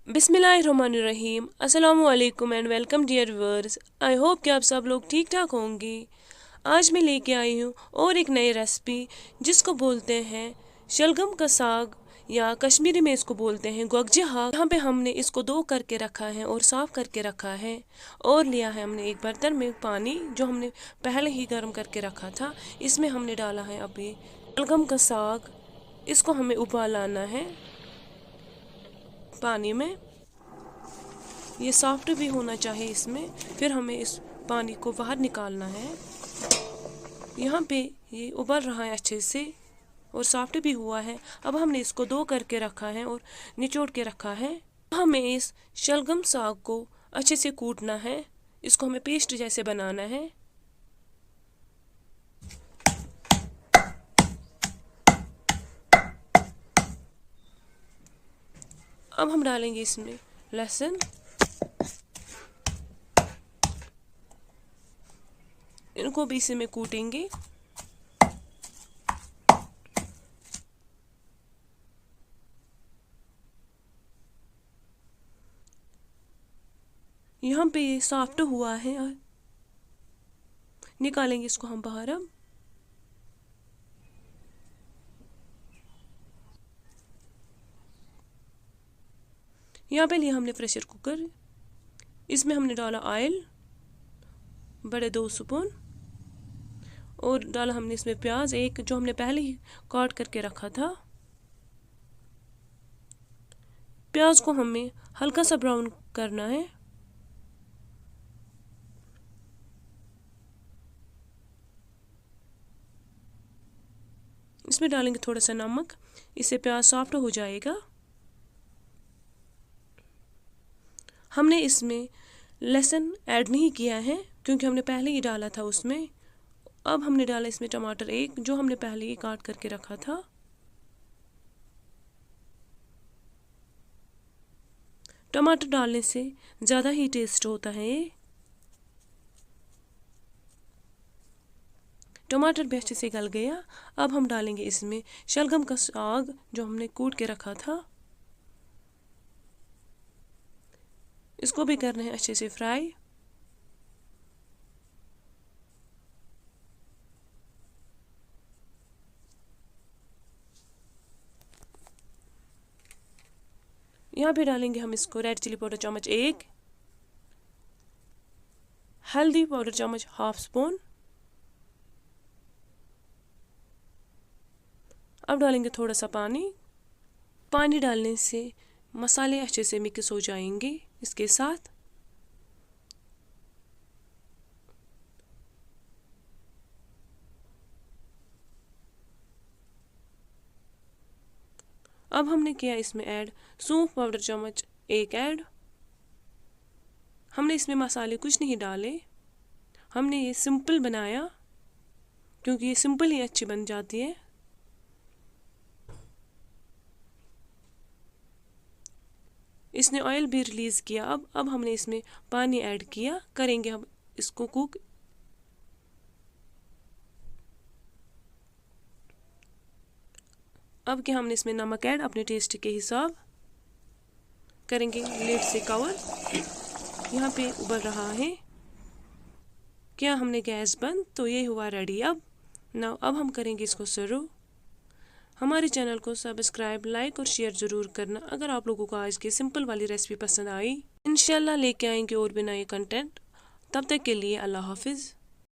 बिस्मिल्लाहिर्रहमानिर्रहीम। अस्सलामु अलैकुम and welcome dear viewers. I hope कि आप सब लोग ठीक ठाक होंगे। आज मैं लेके आई हूँ और एक नई रेसिपी जिसको बोलते हैं शलगम का साग, या कश्मीरी में इसको बोलते हैं गोगजे हाक। यहाँ पे हमने इसको दो करके रखा है और साफ करके रखा है, और लिया है हमने एक बर्तन में पानी जो हमने पहले ही गर्म करके रखा था। इसमें हमने डाला है अभी शलगम का साग। इसको हमें उबाल लाना है पानी में। ये सॉफ्ट भी होना चाहिए इसमें, फिर हमें इस पानी को बाहर निकालना है। यहाँ पे ये उबल रहा है अच्छे से और सॉफ्ट भी हुआ है। अब हमने इसको दो करके रखा है और निचोड़ के रखा है। हमें इस शलगम साग को अच्छे से कूटना है। इसको हमें पेस्ट जैसे बनाना है। अब हम डालेंगे इसमें लहसुन, इनको भी इसी में कूटेंगे। यहाँ पे ये सॉफ्ट हुआ है, निकालेंगे इसको हम बाहर। अब यहाँ पे लिया हमने प्रेशर कुकर। इसमें हमने डाला ऑयल बड़े 2 स्पून, और डाला हमने इसमें प्याज एक जो हमने पहले ही काट करके रखा था। प्याज को हमें हल्का सा ब्राउन करना है। इसमें डालेंगे थोड़ा सा नमक, इससे प्याज सॉफ्ट हो जाएगा। हमने इसमें लहसुन ऐड नहीं किया है क्योंकि हमने पहले ही डाला था उसमें। अब हमने डाला इसमें टमाटर एक जो हमने पहले ही काट करके रखा था। टमाटर डालने से ज़्यादा ही टेस्ट होता है ये। टमाटर भी अच्छे से गल गया। अब हम डालेंगे इसमें शलगम का साग जो हमने कूट के रखा था। इसको भी करना है अच्छे से फ्राई। यहाँ पे डालेंगे हम इसको रेड चिली पाउडर चम्मच 1, हल्दी पाउडर चम्मच 1/2 स्पून। अब डालेंगे थोड़ा सा पानी। पानी डालने से मसाले अच्छे से मिक्स हो जाएंगे इसके साथ। अब हमने किया इसमें ऐड सूप पाउडर चम्मच 1 ऐड। हमने इसमें मसाले कुछ नहीं डाले, हमने ये सिंपल बनाया क्योंकि ये सिंपल ही अच्छी बन जाती है। इसने ऑयल भी रिलीज़ किया। अब हमने इसमें पानी ऐड किया, करेंगे हम इसको कुक। अब क्या हमने इसमें नमक ऐड अपने टेस्ट के हिसाब, करेंगे लिड से कवर। यहाँ पे उबल रहा है, क्या हमने गैस बंद, तो ये हुआ रेडी। अब हम करेंगे इसको सर्व। हमारे चैनल को सब्सक्राइब, लाइक और शेयर ज़रूर करना अगर आप लोगों को आज की सिंपल वाली रेसिपी पसंद आई। इंशाल्लाह लेके आएंगे और भी नए कंटेंट। तब तक के लिए अल्लाह हाफिज़।